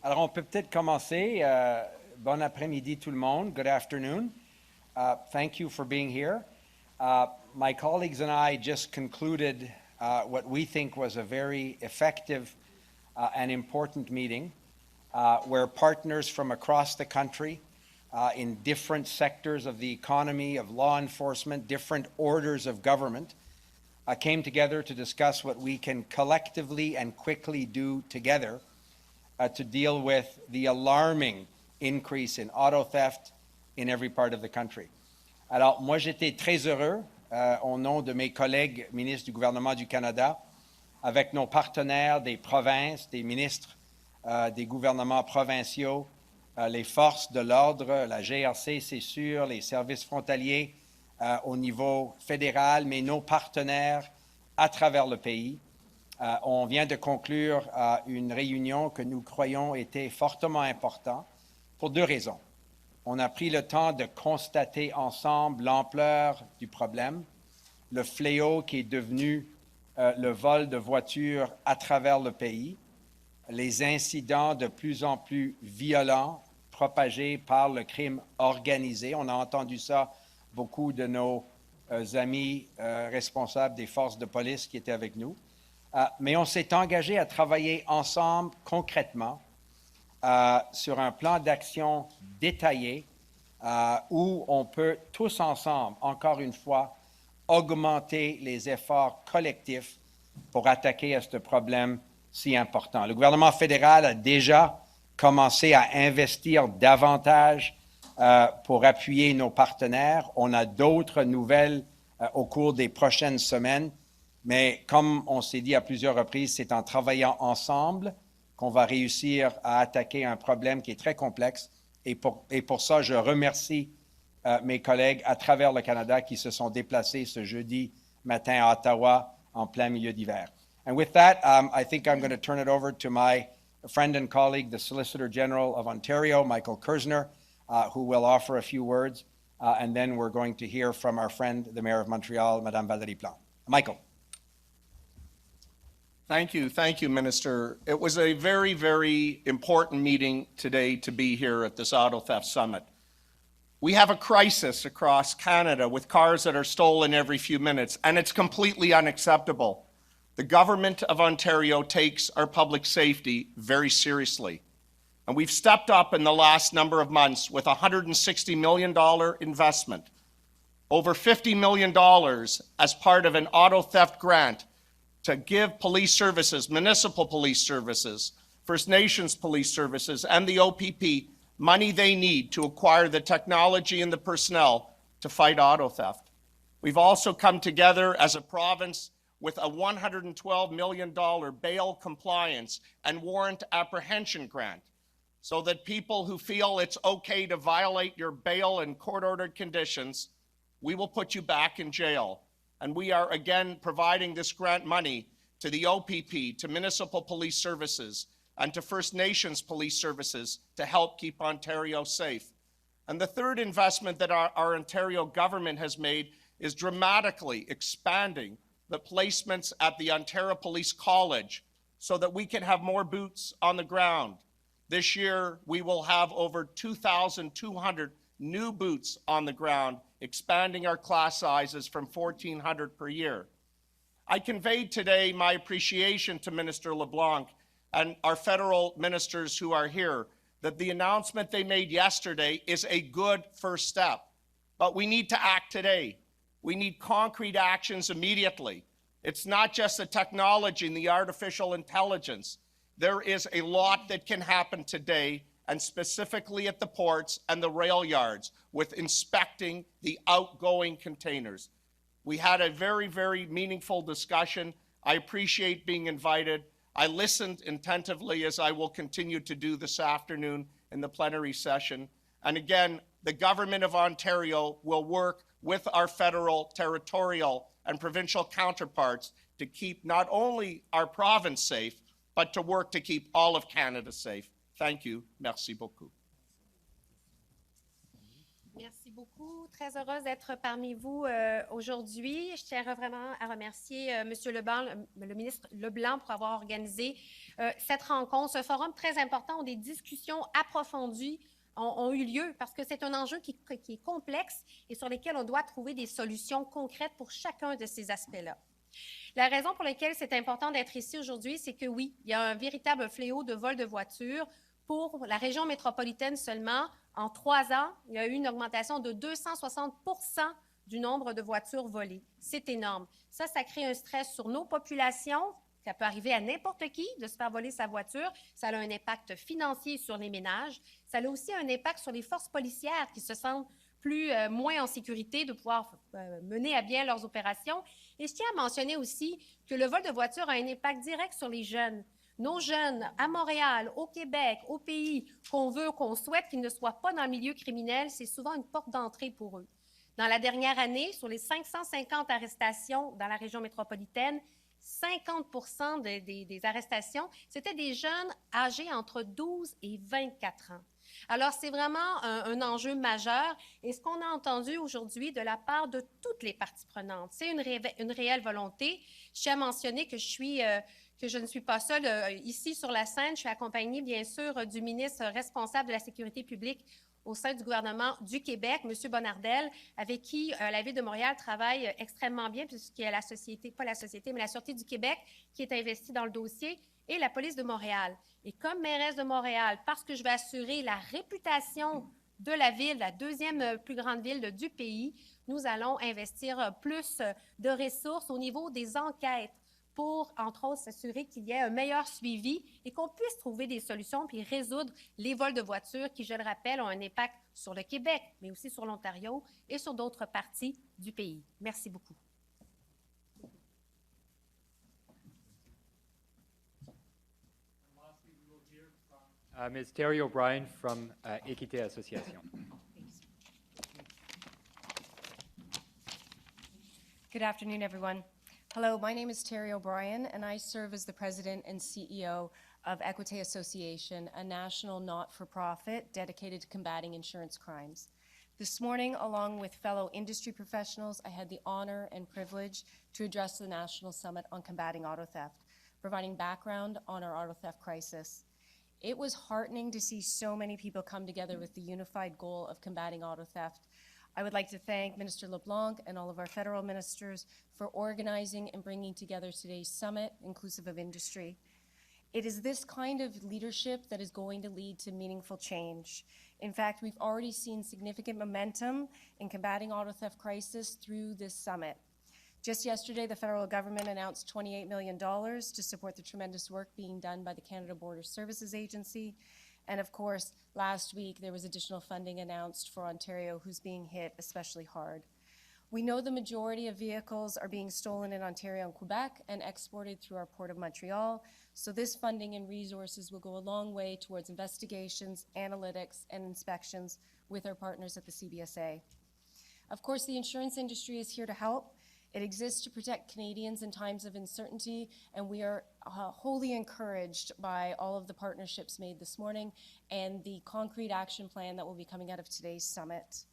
Alors, on peut peut-être commencer. Bon après-midi tout le monde. Good afternoon. Thank you for being here. My colleagues and I just concluded what we think was a very effective and important meeting where partners from across the country in different sectors of the economy, of law enforcement, different orders of government came together to discuss what we can collectively and quickly do together to deal with the alarming increase in auto theft in every part of the country. Alors, moi, j'étais très heureux, au nom de mes collègues ministres du gouvernement du Canada, avec nos partenaires des provinces, des ministres des gouvernements provinciaux, les forces de l'ordre, la GRC, c'est sûr, les services frontaliers au niveau fédéral, mais nos partenaires à travers le pays. On vient de conclure une réunion que nous croyons était fortement importante pour deux raisons. On a pris le temps de constater ensemble l'ampleur du problème, le fléau qui est devenu le vol de voitures à travers le pays, les incidents de plus en plus violents propagés par le crime organisé. On a entendu ça beaucoup de nos amis responsables des forces de police qui étaient avec nous. Mais on s'est engagé à travailler ensemble concrètement sur un plan d'action détaillé où on peut tous ensemble, encore une fois, augmenter les efforts collectifs pour attaquer à ce problème si important. Le gouvernement fédéral a déjà commencé à investir davantage pour appuyer nos partenaires. On a d'autres nouvelles au cours des prochaines semaines, mais comme on s'est dit à plusieurs reprises, c'est en travaillant ensemble qu'on va réussir à attaquer un problème qui est très complexe. Et pour ça, je remercie mes collègues à travers le Canada qui se sont déplacés ce jeudi matin à Ottawa en plein milieu d'hiver. And with that, I think I'm going to turn it over to my friend and colleague, the Solicitor General of Ontario, Michael Kerzner, who will offer a few words, and then we're going to hear from our friend, the Mayor of Montreal, Madame Valérie Plante. Michael. Thank you, Minister. It was a very, very important meeting today to be here at this Auto Theft Summit. We have a crisis across Canada with cars that are stolen every few minutes, and it's completely unacceptable. The government of Ontario takes our public safety very seriously. And we've stepped up in the last number of months with a $160 million investment, over $50 million as part of an auto theft grant to give police services, municipal police services, First Nations police services, and the OPP money they need to acquire the technology and the personnel to fight auto theft. We've also come together as a province with a $112 million bail compliance and warrant apprehension grant so that people who feel it's okay to violate your bail and court-ordered conditions, we will put you back in jail. And we are again providing this grant money to the OPP, to municipal police services, and to First Nations police services to help keep Ontario safe. And the third investment that our Ontario government has made is dramatically expanding the placements at the Ontario Police College so that we can have more boots on the ground. This year, we will have over 2,200 new boots on the ground, expanding our class sizes from 1,400 per year. I conveyed today my appreciation to Minister LeBlanc and our federal ministers who are here that the announcement they made yesterday is a good first step. But we need to act today. We need concrete actions immediately. It's not just the technology and the artificial intelligence. There is a lot that can happen today, and specifically at the ports and the rail yards with inspecting the outgoing containers. We had a very, very meaningful discussion. I appreciate being invited. I listened attentively, as I will continue to do this afternoon in the plenary session. And again, the government of Ontario will work with our federal, territorial, and provincial counterparts to keep not only our province safe, but to work to keep all of Canada safe. Thank you. Merci beaucoup. Merci beaucoup. Très heureuse d'être parmi vous aujourd'hui. Je tiens vraiment à remercier M. le ministre LeBlanc pour avoir organisé cette rencontre, ce forum très important où des discussions approfondies ont eu lieu parce que c'est un enjeu qui est complexe et sur lequel on doit trouver des solutions concrètes pour chacun de ces aspects-là. La raison pour laquelle c'est important d'être ici aujourd'hui, c'est que oui, il y a un véritable fléau de vol de voitures. Pour la région métropolitaine seulement, en 3 ans, il y a eu une augmentation de 260 % du nombre de voitures volées. C'est énorme. Ça crée un stress sur nos populations. Ça peut arriver à n'importe qui de se faire voler sa voiture. Ça a un impact financier sur les ménages. Ça a aussi un impact sur les forces policières qui se sentent moins en sécurité de pouvoir mener à bien leurs opérations. Et je tiens à mentionner aussi que le vol de voiture a un impact direct sur les jeunes. Nos jeunes à Montréal, au Québec, au pays, qu'on souhaite qu'ils ne soient pas dans le milieu criminel, c'est souvent une porte d'entrée pour eux. Dans la dernière année, sur les 550 arrestations dans la région métropolitaine, 50 % des arrestations, c'était des jeunes âgés entre 12 et 24 ans. Alors, c'est vraiment un enjeu majeur. Et ce qu'on a entendu aujourd'hui de la part de toutes les parties prenantes, c'est une réelle volonté. Je tiens à mentionner que je ne suis pas seule ici sur la scène. Je suis accompagnée, bien sûr, du ministre responsable de la sécurité publique au sein du gouvernement du Québec, M. Bonnardel, avec qui la Ville de Montréal travaille extrêmement bien, puisqu'il y a la société, pas la société, mais la Sûreté du Québec qui est investie dans le dossier, et la Police de Montréal. Et comme mairesse de Montréal, parce que je vais assurer la réputation de la ville, la deuxième plus grande ville du pays, nous allons investir plus de ressources au niveau des enquêtes pour, entre autres, s'assurer qu'il y ait un meilleur suivi et qu'on puisse trouver des solutions puis résoudre les vols de voitures qui, je le rappelle, ont un impact sur le Québec, mais aussi sur l'Ontario et sur d'autres parties du pays. Merci beaucoup. Ms. Terry O'Brien from Équité Association. Good afternoon, everyone. Hello, my name is Terry O'Brien, and I serve as the President and CEO of Equité Association, a national not-for-profit dedicated to combating insurance crimes. This morning, along with fellow industry professionals, I had the honor and privilege to address the National Summit on Combating Auto Theft, providing background on our auto theft crisis. It was heartening to see so many people come together with the unified goal of combating auto theft. I would like to thank Minister LeBlanc and all of our federal ministers for organizing and bringing together today's summit, inclusive of industry. It is this kind of leadership that is going to lead to meaningful change. In fact, we've already seen significant momentum in combating auto theft crisis through this summit. Just yesterday, the federal government announced $28 million to support the tremendous work being done by the Canada Border Services Agency. And of course, last week, there was additional funding announced for Ontario, who's being hit especially hard. We know the majority of vehicles are being stolen in Ontario and Quebec and exported through our Port of Montreal. So this funding and resources will go a long way towards investigations, analytics, and inspections with our partners at the CBSA. Of course, the insurance industry is here to help. It exists to protect Canadians in times of uncertainty, and we are wholly encouraged by all of the partnerships made this morning and the concrete action plan that will be coming out of today's summit.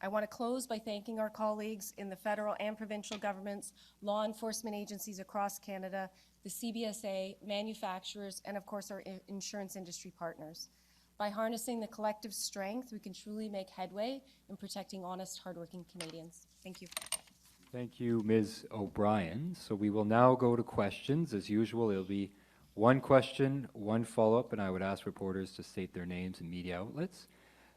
I want to close by thanking our colleagues in the federal and provincial governments, law enforcement agencies across Canada, the CBSA, manufacturers, and of course our insurance industry partners. By harnessing the collective strength, we can truly make headway in protecting honest, hardworking Canadians. Thank you. Thank you, Ms. O'Brien. So we will now go to questions. As usual, it'll be one question, one follow-up, and I would ask reporters to state their names and media outlets.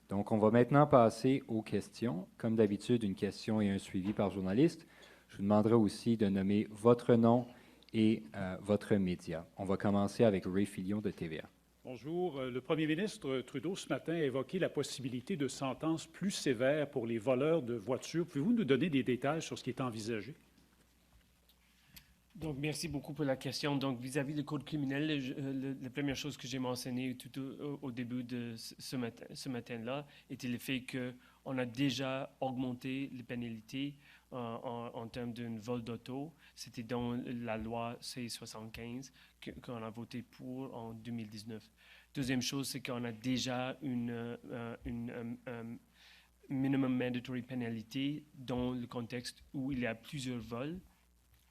Donc, on va maintenant passer aux questions. Comme d'habitude, une question et un suivi par journaliste. Je vous demanderai aussi de nommer votre nom et votre média. On va commencer avec Ray Filion de TVA. Bonjour. Le premier ministre Trudeau, ce matin, a évoqué la possibilité de sentences plus sévères pour les voleurs de voitures. Pouvez-vous nous donner des détails sur ce qui est envisagé? Donc, merci beaucoup pour la question. Donc, vis-à-vis du code criminel, la première chose que j'ai mentionnée tout au début de ce matin-là était le fait qu'on a déjà augmenté les pénalités en termes d'un vol d'auto. C'était dans la loi C-75 qu'on a voté pour en 2019. Deuxième chose, c'est qu'on a déjà une minimum mandatory penalty dans le contexte où il y a plusieurs vols.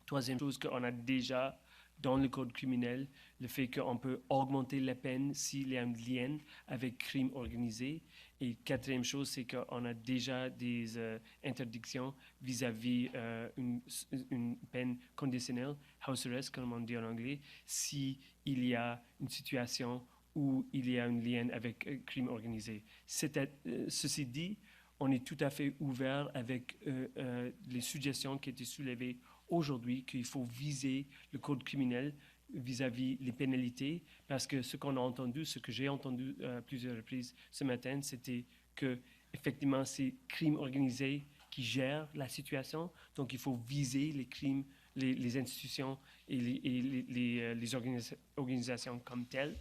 Troisième chose, qu'on a déjà dans le code criminel le fait qu'on peut augmenter la peine s'il y a un lien avec crime organisé. Et quatrième chose, c'est qu'on a déjà des interdictions vis-à-vis une peine conditionnelle, house arrest, comme on dit en anglais, s'il y a une situation où il y a un lien avec crime organisé. Ceci dit, on est tout à fait ouvert avec les suggestions qui étaient soulevées aujourd'hui, qu'il faut viser le code criminel vis-à-vis les pénalités, parce que ce qu'on a entendu, ce que j'ai entendu à plusieurs reprises ce matin, c'était que effectivement c'est crime organisé qui gère la situation, donc il faut viser les crimes, les institutions et les organisations comme telles.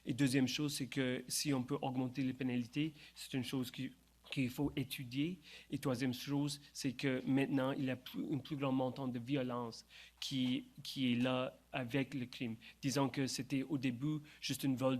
Et deuxième chose, c'est que si on peut augmenter les pénalités, c'est une chose qu'il faut étudier. Et troisième chose, c'est que maintenant, il y a un plus grand montant de violence qui est là avec le crime. Disons que c'était au début juste un vol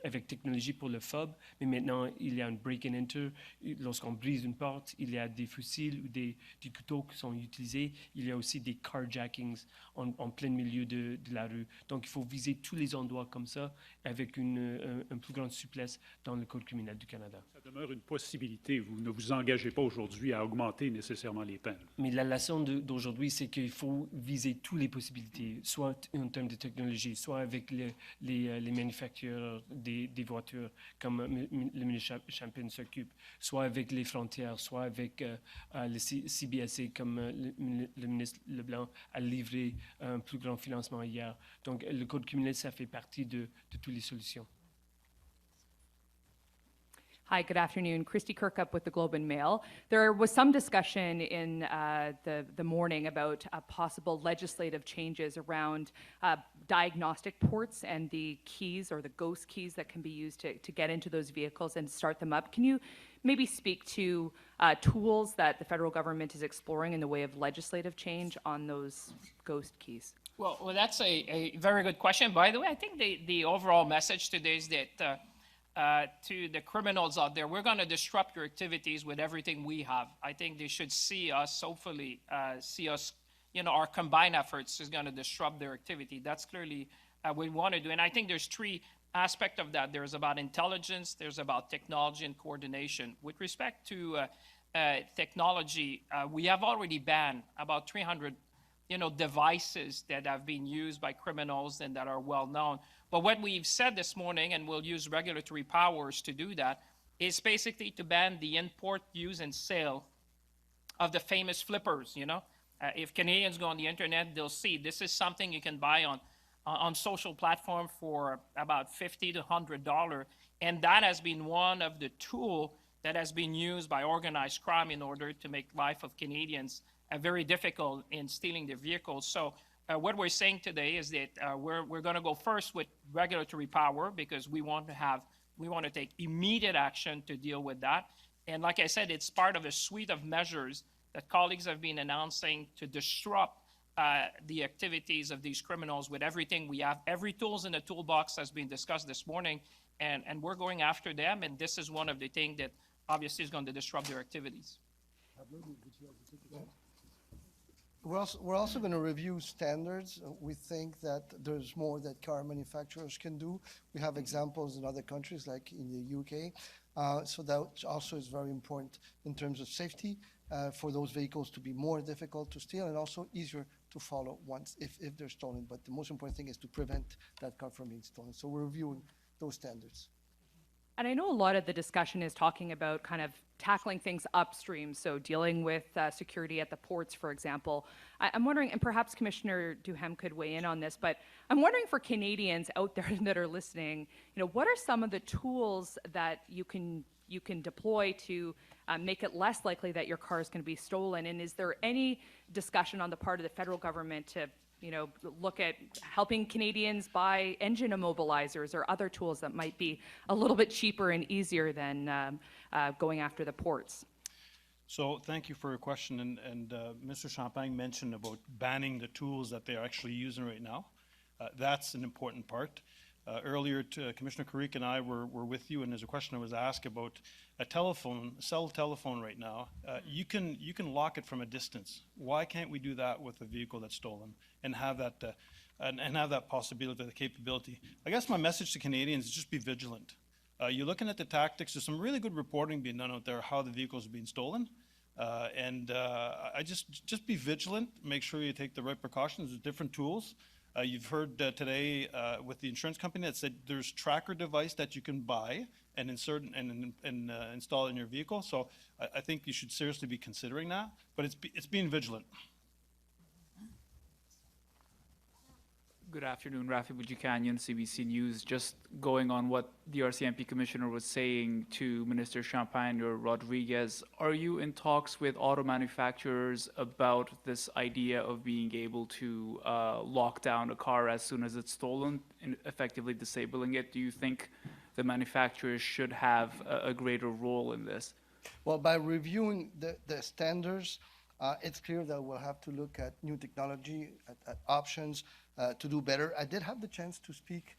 avec technologie pour le FOB, mais maintenant, il y a un break-and-enter. Lorsqu'on brise une porte, il y a des fusils ou des couteaux qui sont utilisés. Il y a aussi des carjackings en plein milieu de la rue. Donc, il faut viser tous les endroits comme ça avec une plus grande souplesse dans le Code criminel du Canada. Ça demeure une possibilité. Vous ne vous engagez pas aujourd'hui à augmenter nécessairement les peines. Mais la leçon d'aujourd'hui, c'est qu'il faut viser toutes les possibilités, soit en termes de technologie, soit avec les manufacturiers des voitures, comme le ministre Champagne s'occupe, soit avec les frontières, soit avec le CBSA, comme le ministre LeBlanc a livré un plus grand financement hier. Donc, le Code criminel, ça fait partie de toutes les solutions. Hi, good afternoon. Christy Kirkup with the Globe and Mail. There was some discussion in the morning about possible legislative changes around diagnostic ports and the keys or the ghost keys that can be used to get into those vehicles and start them up. Can you maybe speak to tools that the federal government is exploring in the way of legislative change on those ghost keys? Well, that's a very good question. By the way, I think the overall message today is that to the criminals out there, we're going to disrupt your activities with everything we have. I think they should see us, hopefully, our combined efforts is going to disrupt their activity. That's clearly what we want to do. And I think there's three aspects of that. There's about intelligence, there's about technology and coordination. With respect to technology, we have already banned about 300 devices that have been used by criminals and that are well known. But what we've said this morning, and we'll use regulatory powers to do that, is basically to ban the import, use, and sale of the famous flippers, If Canadians go on the internet, they'll see this is something you can buy on social platform for about $50 to $100. And that has been one of the tools that has been used by organized crime in order to make life of Canadians very difficult in stealing their vehicles. So what we're saying today is that we're going to go first with regulatory power because we want to take immediate action to deal with that. And like I said, it's part of a suite of measures that colleagues have been announcing to disrupt the activities of these criminals with everything we have. Every tool's in the toolbox has been discussed this morning, and we're going after them, and this is one of the things that obviously is going to disrupt their activities. We're also going to review standards. We think that there's more that car manufacturers can do. We have examples in other countries, like in the UK. So that also is very important in terms of safety for those vehicles to be more difficult to steal and also easier to follow once if they're stolen. But the most important thing is to prevent that car from being stolen. So we're reviewing those standards. And I know a lot of the discussion is talking about kind of tackling things upstream, so dealing with security at the ports, for example. I'm wondering, and perhaps Commissioner Duhem could weigh in on this, but I'm wondering for Canadians out there that are listening, what are some of the tools that you can deploy to make it less likely that your car is going to be stolen? And is there any discussion on the part of the federal government to look at helping Canadians buy engine immobilizers or other tools that might be a little bit cheaper and easier than going after the ports? So thank you for your question, and Mr. Champagne mentioned about banning the tools that they're actually using right now. That's an important part. Earlier, Commissioner Karik and I were with you, and there's a question that was asked about a cell telephone right now. You can lock it from a distance. Why can't we do that with a vehicle that's stolen and have that and have that possibility, the capability? I guess my message to Canadians is just be vigilant. You're looking at the tactics. There's some really good reporting being done out there how the vehicles are being stolen. I just be vigilant. Make sure you take the right precautions. There's different tools. You've heard today with the insurance company that said there's tracker device that you can buy and insert and install in your vehicle. So I think you should seriously be considering that. But it's being vigilant. Good afternoon, Rafi Bujikanian, CBC News. Just going on what the RCMP Commissioner was saying to Minister Champagne or Rodriguez, are you in talks with auto manufacturers about this idea of being able to lock down a car as soon as it's stolen and effectively disabling it? Do you think the manufacturers should have a greater role in this? Well, by reviewing the standards, it's clear that we'll have to look at new technology, at options to do better. I did have the chance to speak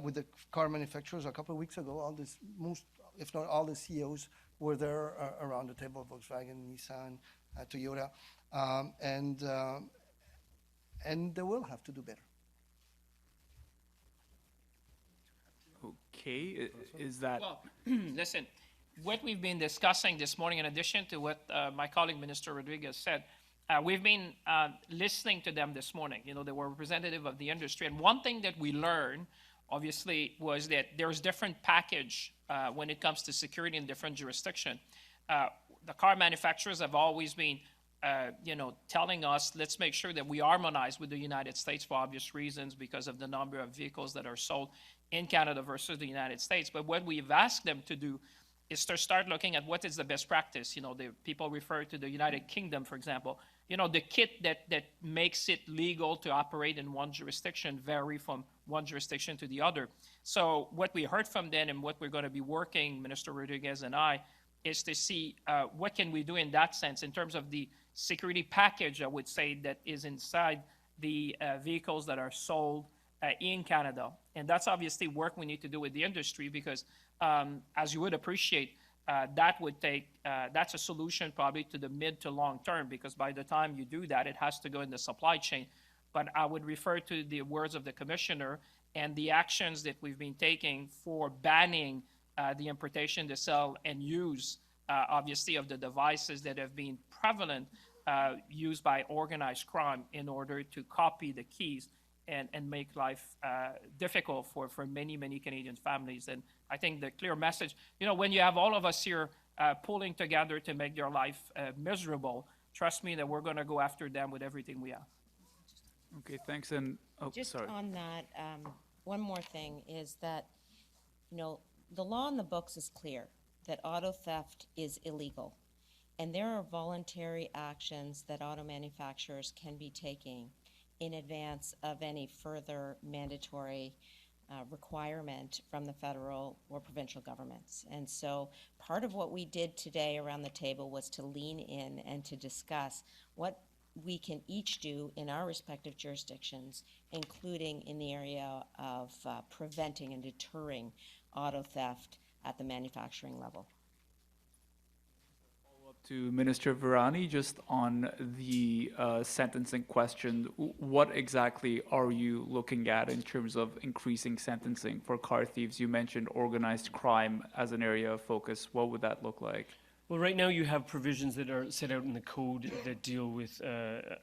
with the car manufacturers a couple of weeks ago. Most, if not all, the CEOs were there around the table: Volkswagen, Nissan, Toyota, and they will have to do better. Okay, is that... Well, listen, what we've been discussing this morning, in addition to what my colleague Minister Rodriguez said, we've been listening to them this morning. You know, they were representative of the industry. And one thing that we learned, obviously, was that there's different package when it comes to security in different jurisdictions. The car manufacturers have always been, telling us, let's make sure that we harmonize with the United States for obvious reasons because of the number of vehicles that are sold in Canada versus the United States. But what we've asked them to do is to start looking at what is the best practice. You know, the people refer to the United Kingdom, for example. You know, the kit that makes it legal to operate in one jurisdiction vary from one jurisdiction to the other. So what we heard from them and what we're going to be working, Minister Rodriguez and I, is to see what can we do in that sense in terms of the security package, I would say, that is inside the vehicles that are sold in Canada. And that's obviously work we need to do with the industry because as you would appreciate, that would take, that's a solution probably to the mid to long term, because by the time you do that, it has to go in the supply chain. But I would refer to the words of the Commissioner and the actions that we've been taking for banning the importation, the sale, and use, obviously, of the devices that have been prevalent used by organized crime in order to copy the keys and make life difficult for many, many Canadian families. And I think the clear message, you know, when you have all of us here pulling together to make their life miserable, trust me that we're going to go after them with everything we have. Okay, thanks. And, Just sorry. on that, one more thing is that, you know, the law in the books is clear that auto theft is illegal. And there are voluntary actions that auto manufacturers can be taking in advance of any further mandatory requirement from the federal or provincial governments. And so part of what we did today around the table was to lean in and to discuss what we can each do in our respective jurisdictions, including in the area of preventing and deterring auto theft at the manufacturing level. To Minister Virani, just on the sentencing question, what exactly are you looking at in terms of increasing sentencing for car thieves? You mentioned organized crime as an area of focus. What would that look like? Well, right now you have provisions that are set out in the code that deal with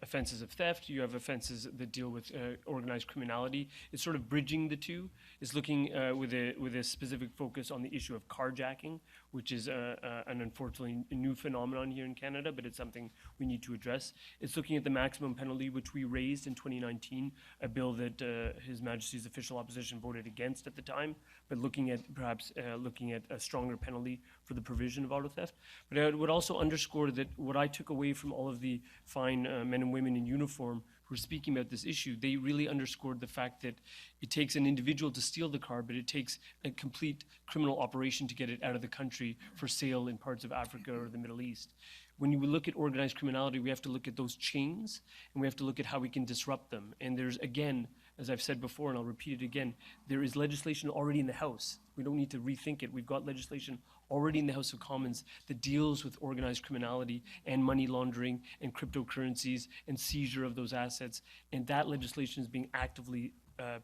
offenses of theft. You have offenses that deal with organized criminality. It's sort of bridging the two. It's looking with a specific focus on the issue of carjacking, which is an unfortunately new phenomenon here in Canada, but it's something we need to address. It's looking at the maximum penalty, which we raised in 2019, a bill that His Majesty's official opposition voted against at the time, but looking at perhaps looking at a stronger penalty for the provision of auto theft. But I would also underscore that what I took away from all of the fine men and women in uniform who are speaking about this issue, they really underscored the fact that it takes an individual to steal the car, but it takes a complete criminal operation to get it out of the country for sale in parts of Africa or the Middle East. when you look at organized criminality, we have to look at those chains, and we have to look at how we can disrupt them. And there's, again, as I've said before, and I'll repeat it again, there is legislation already in the House. We don't need to rethink it. We've got legislation already in the House of Commons that deals with organized criminality and money laundering and cryptocurrencies and seizure of those assets. And that legislation is being actively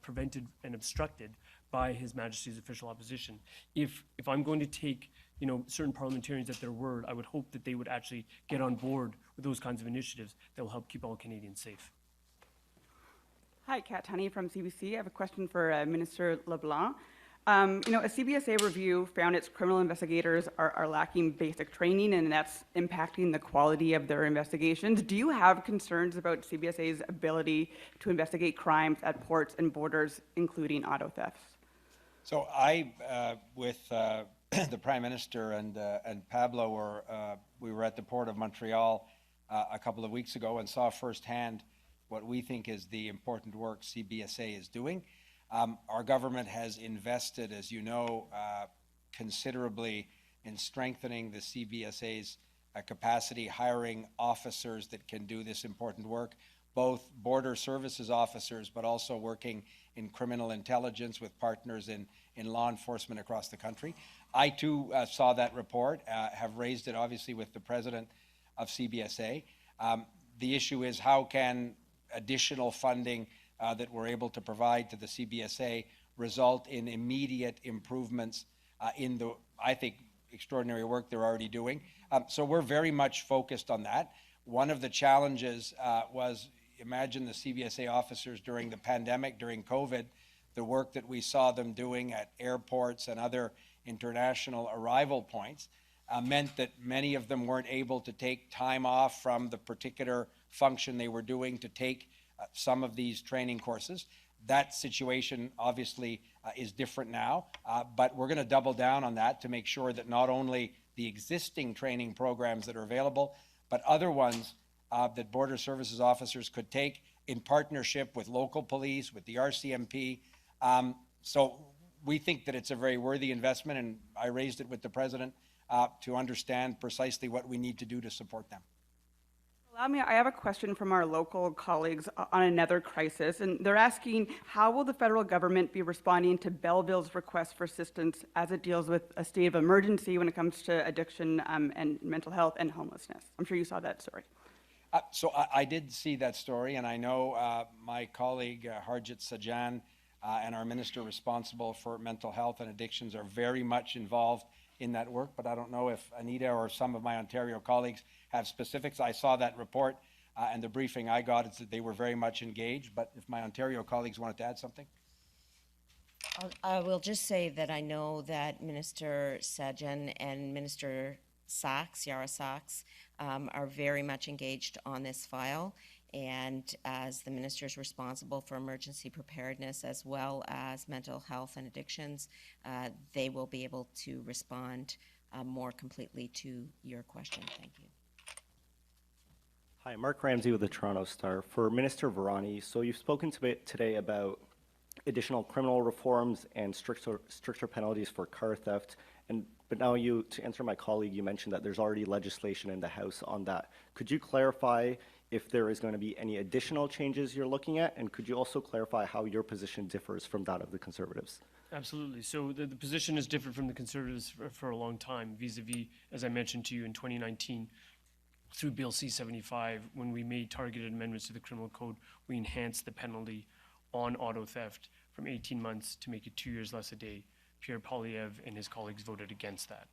prevented and obstructed by His Majesty's official opposition. If I'm going to take certain parliamentarians at their word, I would hope that they would actually get on board with those kinds of initiatives that will help keep all Canadians safe. Hi, Kat Tunney from CBC. I have a question for Minister LeBlanc. A CBSA review found its criminal investigators are lacking basic training, and that's impacting the quality of their investigations. Do you have concerns about CBSA's ability to investigate crimes at ports and borders, including auto thefts? So with the Prime Minister and Pablo, we were at the Port of Montreal a couple of weeks ago and saw firsthand what we think is the important work CBSA is doing. Our government has invested, as you know, considerably in strengthening the CBSA's capacity, hiring officers that can do this important work, both border services officers, but also working in criminal intelligence with partners in law enforcement across the country. I too saw that report, have raised it obviously with the president of CBSA. The issue is how can additional funding that we're able to provide to the CBSA result in immediate improvements in the, I think, extraordinary work they're already doing. So we're very much focused on that. One of the challenges was, imagine the CBSA officers during the pandemic, during COVID, the work that we saw them doing at airports and other international arrival points meant that many of them weren't able to take time off from the particular function they were doing to take some of these training courses. That situation obviously is different now, but we're going to double down on that to make sure that not only the existing training programs that are available, but other ones that border services officers could take in partnership with local police, with the RCMP. So we think that it's a very worthy investment, and I raised it with the president to understand precisely what we need to do to support them. Allow me, I have a question from our local colleagues on another crisis, and they're asking, how will the federal government be responding to Belleville's request for assistance as it deals with a state of emergency when it comes to addiction and mental health and homelessness? I'm sure you saw that story. So I did see that story, and I know my colleague Harjit Sajjan and our minister responsible for mental health and addictions are very much involved in that work, but I don't know if Anita or some of my Ontario colleagues have specifics. I saw that report, and the briefing I got is that they were very much engaged, but if my Ontario colleagues wanted to add something. I will just say that I know that Minister Sajjan and Minister Sachs, Yara Sachs, are very much engaged on this file, and as the ministers responsible for emergency preparedness as well as mental health and addictions, they will be able to respond more completely to your question. Thank you. Hi, Mark Ramsey with the Toronto Star. For Minister Virani, so you've spoken today about additional criminal reforms and stricter penalties for car theft, but now to answer my colleague, you mentioned that there's already legislation in the House on that. Could you clarify if there is going to be any additional changes you're looking at, and could you also clarify how your position differs from that of the Conservatives? Absolutely. So the position is different from the Conservatives for a long time, vis-a-vis, as I mentioned to you, in 2019, through Bill C-75, when we made targeted amendments to the criminal code, we enhanced the penalty on auto theft from 18 months to make it 2 years less a day. Pierre Poilievre and his colleagues voted against that.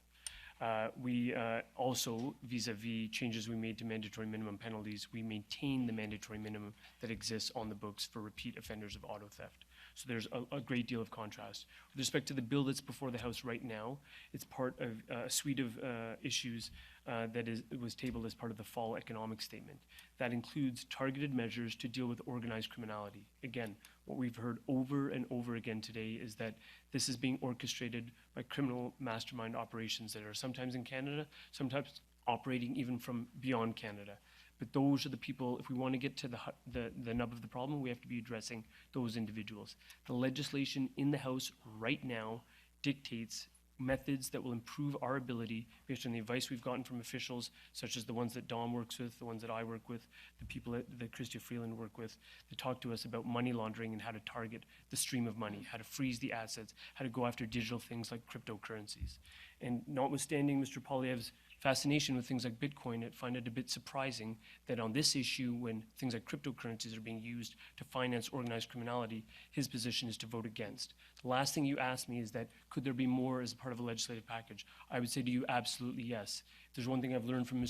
We also, vis-a-vis changes we made to mandatory minimum penalties, we maintain the mandatory minimum that exists on the books for repeat offenders of auto theft. So there's a great deal of contrast. With respect to the bill that's before the House right now, it's part of a suite of issues that was tabled as part of the fall economic statement. That includes targeted measures to deal with organized criminality. Again, what we've heard over and over again today is that this is being orchestrated by criminal mastermind operations that are sometimes in Canada, sometimes operating even from beyond Canada. But those are the people, if we want to get to the nub of the problem, we have to be addressing those individuals. The legislation in the House right now dictates methods that will improve our ability, based on the advice we've gotten from officials, such as the ones that Dom works with, the ones that I work with, the people that Christy Freeland work with, to talk to us about money laundering and how to target the stream of money, how to freeze the assets, how to go after digital things like cryptocurrencies. And notwithstanding Mr. Poilievre's fascination with things like Bitcoin, I find it a bit surprising that on this issue, when things like cryptocurrencies are being used to finance organized criminality, his position is to vote against. The last thing you asked me is that, could there be more as part of a legislative package? I would say to you, absolutely yes. If there's one thing I've learned from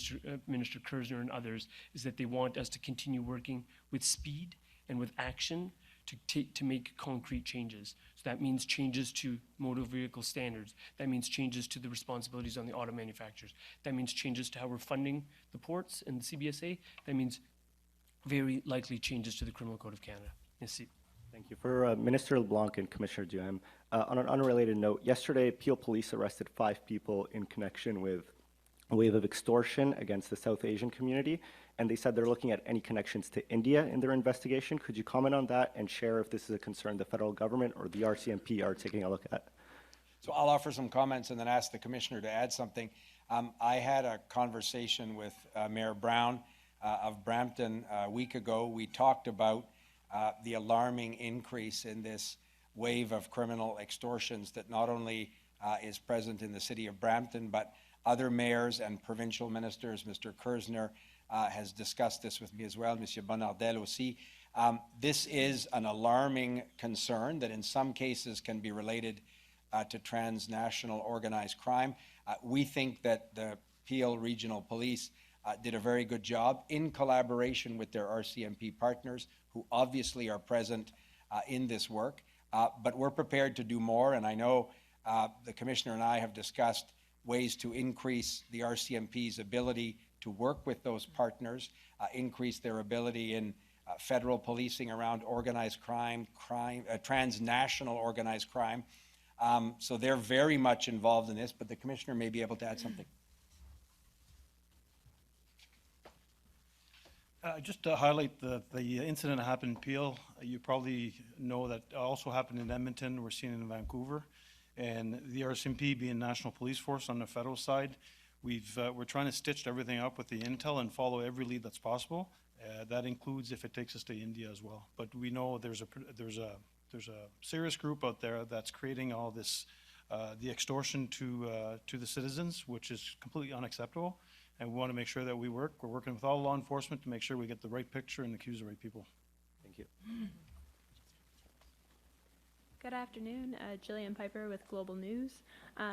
Minister Kerzner and others, is that they want us to continue working with speed and with action to make concrete changes. So that means changes to motor vehicle standards. That means changes to the responsibilities on the auto manufacturers. That means changes to how we're funding the ports and the CBSA. That means very likely changes to the Criminal Code of Canada. Merci. Thank you. For Minister LeBlanc and Commissioner Duhem, on an unrelated note, yesterday Peel Police arrested 5 people in connection with a wave of extortion against the South Asian community, and they said they're looking at any connections to India in their investigation. Could you comment on that and share if this is a concern the federal government or the RCMP are taking a look at? So I'll offer some comments and then ask the Commissioner to add something. I had a conversation with Mayor Brown of Brampton a week ago. We talked about the alarming increase in this wave of criminal extortions that not only is present in the city of Brampton, but other mayors and provincial ministers. Mr. Kerzner has discussed this with me as well, Monsieur Bonnardel aussi. This is an alarming concern that in some cases can be related to transnational organized crime. We think that the Peel Regional Police did a very good job in collaboration with their RCMP partners, who obviously are present in this work. But we're prepared to do more, and I know the Commissioner and I have discussed ways to increase the RCMP's ability to work with those partners, increase their ability in federal policing around organized crime, transnational organized crime. So they're very much involved in this, but the Commissioner may be able to add something. Just to highlight the incident that happened in Peel, you probably know that also happened in Edmonton. We're seeing it in Vancouver. And the RCMP being National Police Force on the federal side, we're trying to stitch everything up with the intel and follow every lead that's possible. That includes if it takes us to India as well. But we know there's a serious group out there that's creating all this, the extortion to the citizens, which is completely unacceptable. And we want to make sure that we're working with all law enforcement to make sure we get the right picture and accuse the right people. Thank you. Good afternoon, Jillian Piper with Global News.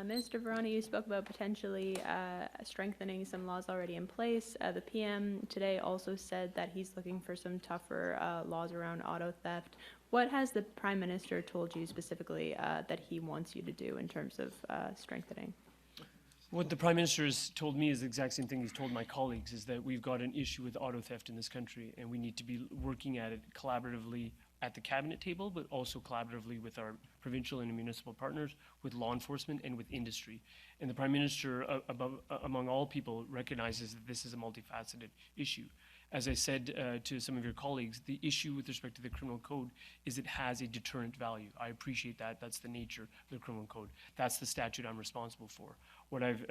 Minister Virani, you spoke about potentially strengthening some laws already in place. The PM today also said that he's looking for some tougher laws around auto theft. What has the Prime Minister told you specifically that he wants you to do in terms of strengthening? What the Prime Minister has told me is the exact same thing he's told my colleagues, is that we've got an issue with auto theft in this country, and we need to be working at it collaboratively at the cabinet table, but also collaboratively with our provincial and municipal partners, with law enforcement and with industry. And the Prime Minister, among all people, recognizes that this is a multifaceted issue. As I said to some of your colleagues, the issue with respect to the criminal code is it has a deterrent value. I appreciate that. That's the nature of the criminal code. That's the statute I'm responsible for. What I've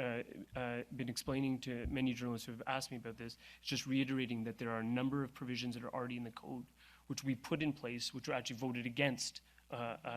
been explaining to many journalists who have asked me about this is just reiterating that there are a number of provisions that are already in the code, which we put in place, which were actually voted against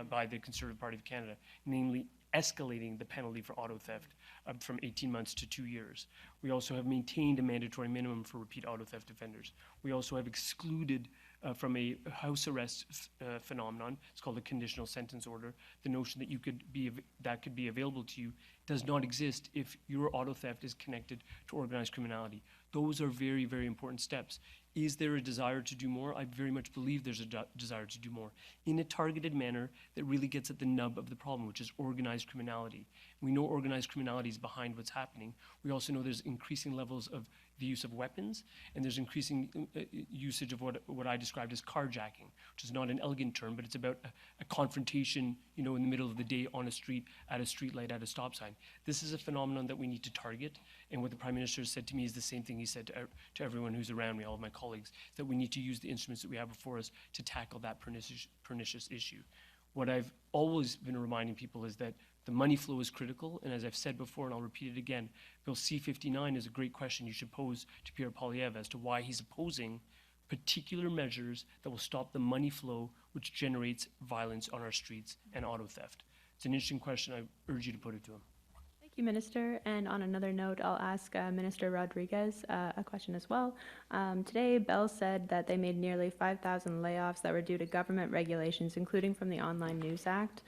by the Conservative Party of Canada, namely escalating the penalty for auto theft from 18 months to 2 years. We also have maintained a mandatory minimum for repeat auto theft offenders. We also have excluded from a house arrest phenomenon, it's called a conditional sentence order, the notion that that could be available to you does not exist if your auto theft is connected to organized criminality. Those are very, very important steps. Is there a desire to do more? I very much believe there's a desire to do more in a targeted manner that really gets at the nub of the problem, which is organized criminality. We know organized criminality is behind what's happening. We also know there's increasing levels of the use of weapons, and there's increasing usage of what I described as carjacking, which is not an elegant term, but it's about a confrontation, in the middle of the day on a street, at a street light, at a stop sign. This is a phenomenon that we need to target, and what the Prime Minister said to me is the same thing he said to everyone who's around me, all of my colleagues, that we need to use the instruments that we have before us to tackle that pernicious issue. What I've always been reminding people is that The money flow is critical, and as I've said before, and I'll repeat it again, Bill C-59 is a great question you should pose to Pierre Poilievre as to why he's opposing particular measures that will stop the money flow which generates violence on our streets and auto theft. It's an interesting question. I urge you to put it to him. Thank you, Minister. And on another note, I'll ask Minister Rodriguez a question as well. Today, Bell said that they made nearly 5,000 layoffs that were due to government regulations, including from the Online News Act.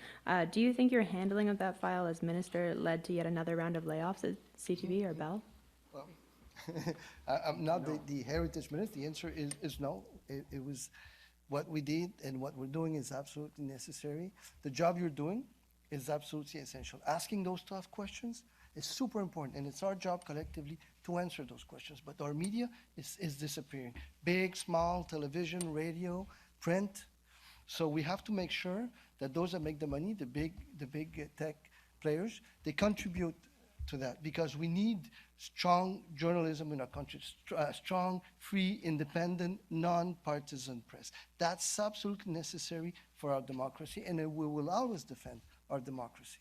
Do you think your handling of that file as minister led to yet another round of layoffs at CTV or Bell? Well, I'm not the heritage minister. The answer is no. It was what we did and what we're doing is absolutely necessary. The job you're doing is absolutely essential. Asking those tough questions is super important, and it's our job collectively to answer those questions. But our media is disappearing. Big, small, television, radio, print. So we have to make sure that those that make the money, the big tech players, they contribute to that, because we need strong journalism in our country, strong, free, independent, non-partisan press. That's absolutely necessary for our democracy, and we will always defend our democracy.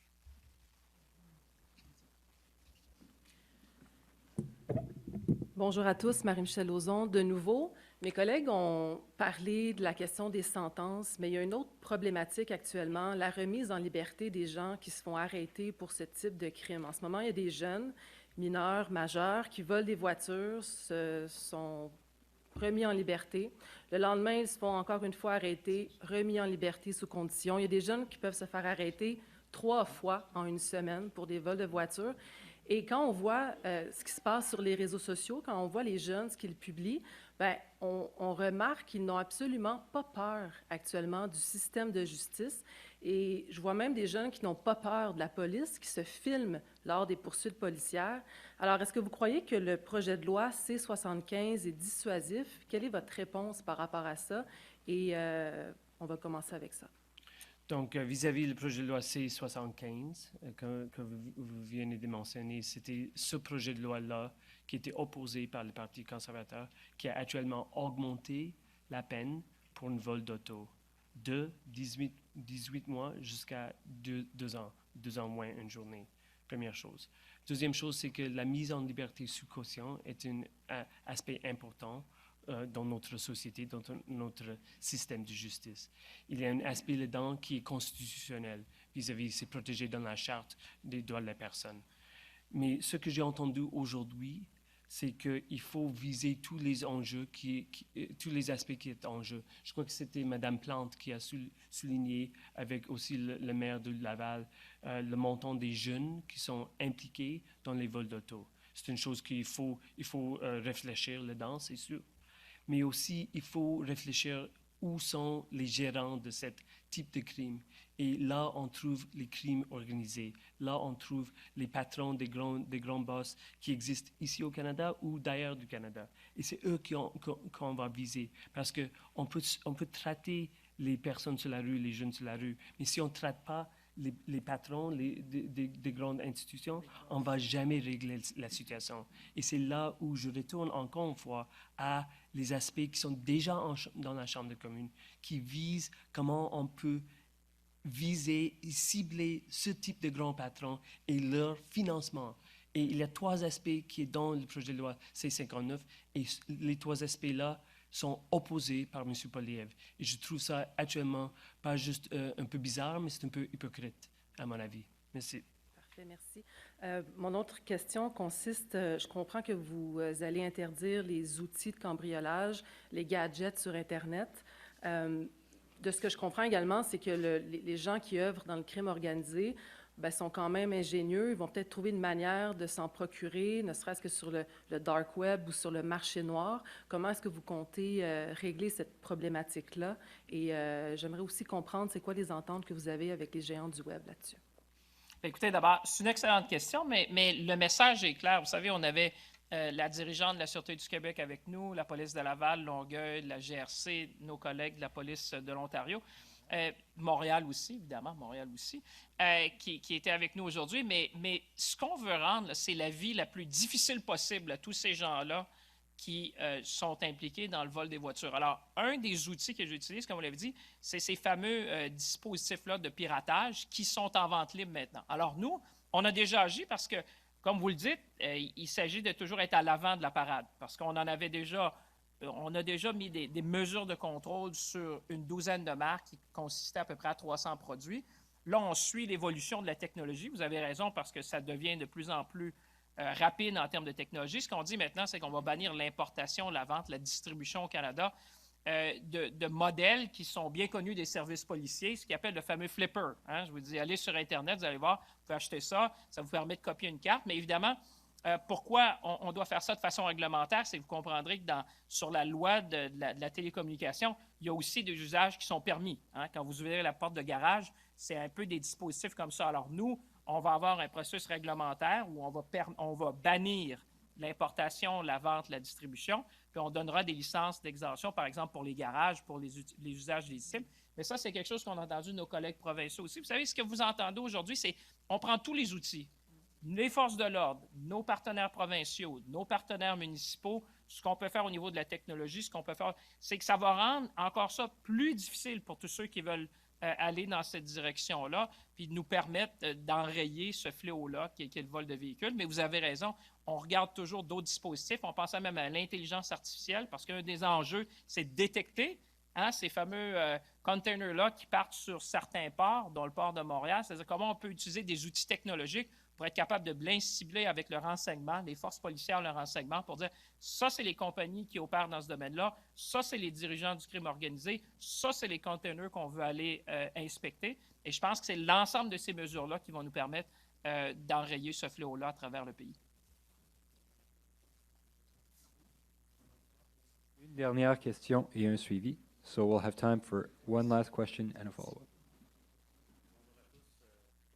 Bonjour à tous, Marie-Michel Lauzon. De nouveau, mes collègues ont parlé de la question des sentences, mais il y a une autre problématique actuellement, la remise en liberté des gens qui se font arrêter pour ce type de crime. En ce moment, il y a des jeunes, mineurs, majeurs, qui volent des voitures, se sont remis en liberté. Le lendemain, ils se font encore une fois arrêter, remis en liberté sous condition. Il y a des jeunes qui peuvent se faire arrêter 3 fois en une semaine pour des vols de voitures. Et quand on voit ce qui se passe sur les réseaux sociaux, quand on voit les jeunes, ce qu'ils publient, bien, on remarque qu'ils n'ont absolument pas peur actuellement du système de justice. Et je vois même des jeunes qui n'ont pas peur de la police, qui se filment lors des poursuites policières. Alors, est-ce que vous croyez que le projet de loi C-75 est dissuasif? Quelle est votre réponse par rapport à ça? Et on va commencer avec ça. Donc, vis-à-vis du projet de loi C-75 que vous venez de mentionner, c'était ce projet de loi-là qui était opposé par le Parti conservateur, qui a actuellement augmenté la peine pour un vol d'auto de 18 mois jusqu'à 2 ans, 2 ans moins une journée. Première chose. Deuxième chose, c'est que la mise en liberté sous caution est un aspect important dans notre société, dans notre système de justice. Il y a un aspect là-dedans qui est constitutionnel vis-à-vis, c'est protégé dans la Charte des droits de la personne. Mais ce que j'ai entendu aujourd'hui, c'est qu'il faut viser tous les enjeux, tous les aspects qui sont en jeu. Je crois que c'était Mme Plante qui a souligné, avec aussi le maire de Laval, le montant des jeunes qui sont impliqués dans les vols d'auto. C'est une chose qu'il faut réfléchir là-dedans, c'est sûr. Mais aussi, il faut réfléchir où sont les gérants de ce type de crime. Et là, on trouve les crimes organisés. Là, on trouve les patrons des grands boss qui existent ici au Canada ou d'ailleurs du Canada. Et c'est eux qu'on va viser. Parce qu'on peut traiter les personnes sur la rue, les jeunes sur la rue, mais si on ne traite pas les patrons des grandes institutions, on ne va jamais régler la situation. Et c'est là où je retourne encore une fois à les aspects qui sont déjà dans la Chambre de communes, qui visent comment on peut viser et cibler ce type de grands patrons et leur financement. Et il y a 3 aspects qui sont dans le projet de loi C-59, et les 3 aspects-là sont opposés par M. Poilievre. Et je trouve ça actuellement pas juste un peu bizarre, mais c'est un peu hypocrite, à mon avis. Merci. Parfait, merci. Mon autre question consiste, je comprends que vous allez interdire les outils de cambriolage, les gadgets sur Internet. De ce que je comprends également, c'est que les gens qui œuvrent dans le crime organisé sont quand même ingénieux. Ils vont peut-être trouver une manière de s'en procurer, ne serait-ce que sur le dark web ou sur le marché noir. Comment est-ce que vous comptez régler cette problématique-là? Et j'aimerais aussi comprendre, c'est quoi les ententes que vous avez avec les géants du web là-dessus? Écoutez, d'abord, c'est une excellente question, mais le message est clair. Vous savez, on avait la dirigeante de la Sûreté du Québec avec nous, la police de Laval, Longueuil, la GRC, nos collègues de la police de l'Ontario. Montréal aussi, évidemment, Montréal aussi, qui était avec nous aujourd'hui. Mais ce qu'on veut rendre, c'est la vie la plus difficile possible à tous ces gens-là qui sont impliqués dans le vol des voitures. Alors, un des outils que j'utilise, comme vous l'avez dit, c'est ces fameux dispositifs-là de piratage qui sont en vente libre maintenant. Alors, nous, on a déjà agi parce que, comme vous le dites, il s'agit de toujours être à l'avant de la parade parce qu'on en avait déjà, on a déjà mis des mesures de contrôle sur une douzaine de marques qui consistaient à peu près à 300 produits. Là, on suit l'évolution de la technologie. Vous avez raison parce que ça devient de plus en plus rapide en termes de technologie. Ce qu'on dit maintenant, c'est qu'on va bannir l'importation, la vente, la distribution au Canada de modèles qui sont bien connus des services policiers, ce qu'ils appellent le fameux flipper. Hein? Je vous dis, allez sur Internet, vous allez voir, vous pouvez acheter ça, ça vous permet de copier une carte, mais évidemment, pourquoi on doit faire ça de façon réglementaire, c'est que vous comprendrez que sur la loi de la télécommunication, il y a aussi des usages qui sont permis. Hein? Quand vous ouvrez la porte de garage, c'est un peu des dispositifs comme ça. Alors nous, on va avoir un processus réglementaire où on va bannir l'importation, la vente, la distribution, puis on donnera des licences d'exemption, par exemple, pour les garages, pour les usages légitimes. Mais ça, c'est quelque chose qu'on a entendu de nos collègues provinciaux aussi. Vous savez, ce que vous entendez aujourd'hui, c'est on prend tous les outils, les forces de l'ordre, nos partenaires provinciaux, nos partenaires municipaux, ce qu'on peut faire au niveau de la technologie, ce qu'on peut faire, c'est que ça va rendre encore ça plus difficile pour tous ceux qui veulent aller dans cette direction-là, puis nous permettre d'enrayer ce fléau-là qui est le vol de véhicules. Mais vous avez raison, on regarde toujours d'autres dispositifs. On pense même à l'intelligence artificielle parce qu'un des enjeux, c'est de détecter ces fameux containers-là qui partent sur certains ports, dont le port de Montréal. C'est-à-dire comment on peut utiliser des outils technologiques pour être capable de bien cibler avec le renseignement, les forces policières, le renseignement, pour dire ça, c'est les compagnies qui opèrent dans ce domaine-là, ça, c'est les dirigeants du crime organisé, ça, c'est les containers qu'on veut aller inspecter. Et je pense que c'est l'ensemble de ces mesures-là qui vont nous permettre d'enrayer ce fléau-là à travers le pays. Une dernière question et un suivi. So we'll have time for one last question and a follow-up.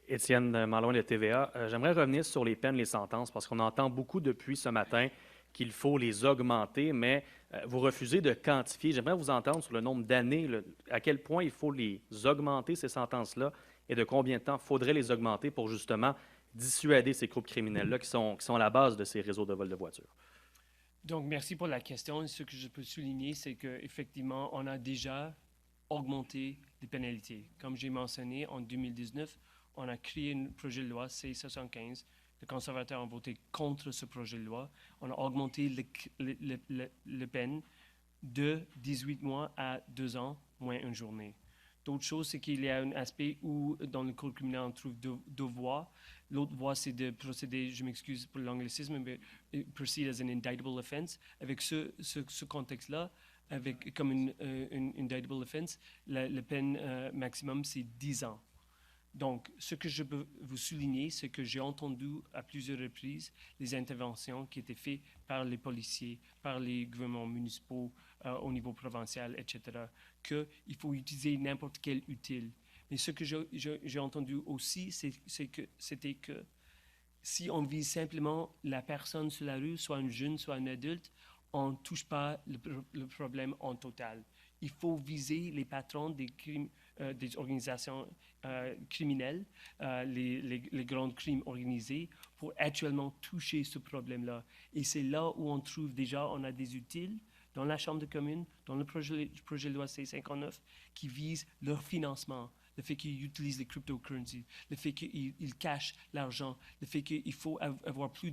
Étienne Malouin de TVA. J'aimerais revenir sur les peines, les sentences, parce qu'on entend beaucoup depuis ce matin qu'il faut les augmenter, mais vous refusez de quantifier. J'aimerais vous entendre sur le nombre d'années, à quel point il faut les augmenter, ces sentences-là, et de combien de temps faudrait les augmenter pour justement dissuader ces groupes criminels-là qui sont à la base de ces réseaux de vol de voitures. Donc, merci pour la question. Ce que je peux souligner, c'est qu'effectivement, on a déjà augmenté les pénalités. Comme j'ai mentionné, en 2019, on a créé un projet de loi C-75. Les conservateurs ont voté contre ce projet de loi. On a augmenté les peines de 18 mois à 2 ans, moins une journée. D'autres choses, c'est qu'il y a un aspect où, dans le code criminel, on trouve deux voies. L'autre voie, c'est de procéder, je m'excuse pour l'anglicisme, mais proceed as an indictable offense. Avec ce contexte-là, comme une indictable offense, la peine maximum, c'est 10 ans. Donc, ce que je peux vous souligner, c'est que j'ai entendu à plusieurs reprises les interventions qui étaient faites par les policiers, par les gouvernements municipaux au niveau provincial, etc., qu'il faut utiliser n'importe quel outil. Mais ce que j'ai entendu aussi, c'était que si on vise simplement la personne sur la rue, soit un jeune, soit un adulte, on ne touche pas le problème en total. Il faut viser les patrons des organisations criminelles, les grands crimes organisés, pour actuellement toucher ce problème-là. Et c'est là où on trouve déjà, on a des outils dans la Chambre de communes, dans le projet de loi C-59, qui visent leur financement. Le fait qu'ils utilisent les cryptocurrencies, le fait qu'ils cachent l'argent, le fait qu'il faut avoir plus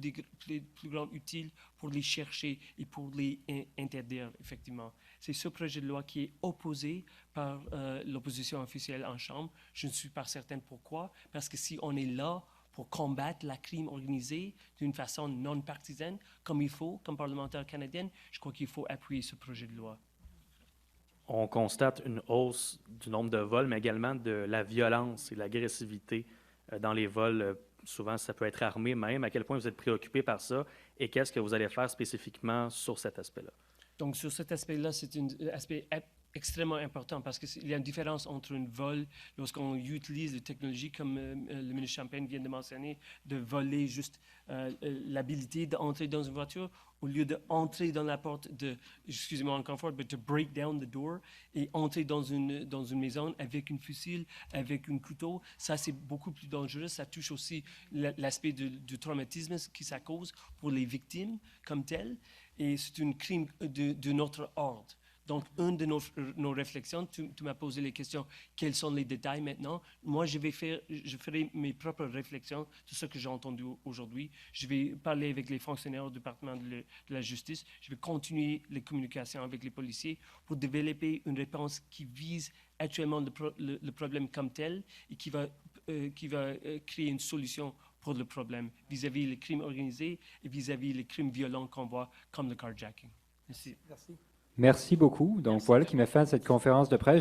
grands outils pour les chercher et pour les interdire, effectivement. C'est ce projet de loi qui est opposé par l'opposition officielle en Chambre. Je ne suis pas certaine pourquoi, parce que si on est là pour combattre la crime organisée d'une façon non partisane, comme il faut, comme parlementaire canadienne, je crois qu'il faut appuyer ce projet de loi. On constate une hausse du nombre de vols, mais également de la violence et de l'agressivité dans les vols. Souvent, ça peut être armé même. À quel point vous êtes préoccupé par ça et qu'est-ce que vous allez faire spécifiquement sur cet aspect-là? Donc, sur cet aspect-là, c'est un aspect extrêmement important parce qu'il y a une différence entre un vol, lorsqu'on utilise des technologies comme le ministre Champagne vient de mentionner, de voler juste l'habilité d'entrer dans une voiture au lieu d'entrer dans la porte excusez-moi encore fois, mais to break down the door et entrer dans une maison avec une fusil, avec un couteau. Ça, c'est beaucoup plus dangereux. Ça touche aussi l'aspect du traumatisme que ça cause pour les victimes comme telles. et c'est un crime de notre ordre. Donc, une de nos réflexions, tu m'as posé les questions, quels sont les détails maintenant? Moi, je ferai mes propres réflexions sur ce que j'ai entendu aujourd'hui. Je vais parler avec les fonctionnaires au département de la justice. Je vais continuer les communications avec les policiers pour développer une réponse qui vise actuellement le problème comme tel et qui va créer une solution pour le problème vis-à-vis les crimes organisés et vis-à-vis les crimes violents qu'on voit comme le carjacking. Merci. Merci beaucoup. Donc voilà qui met fin à cette conférence de presse.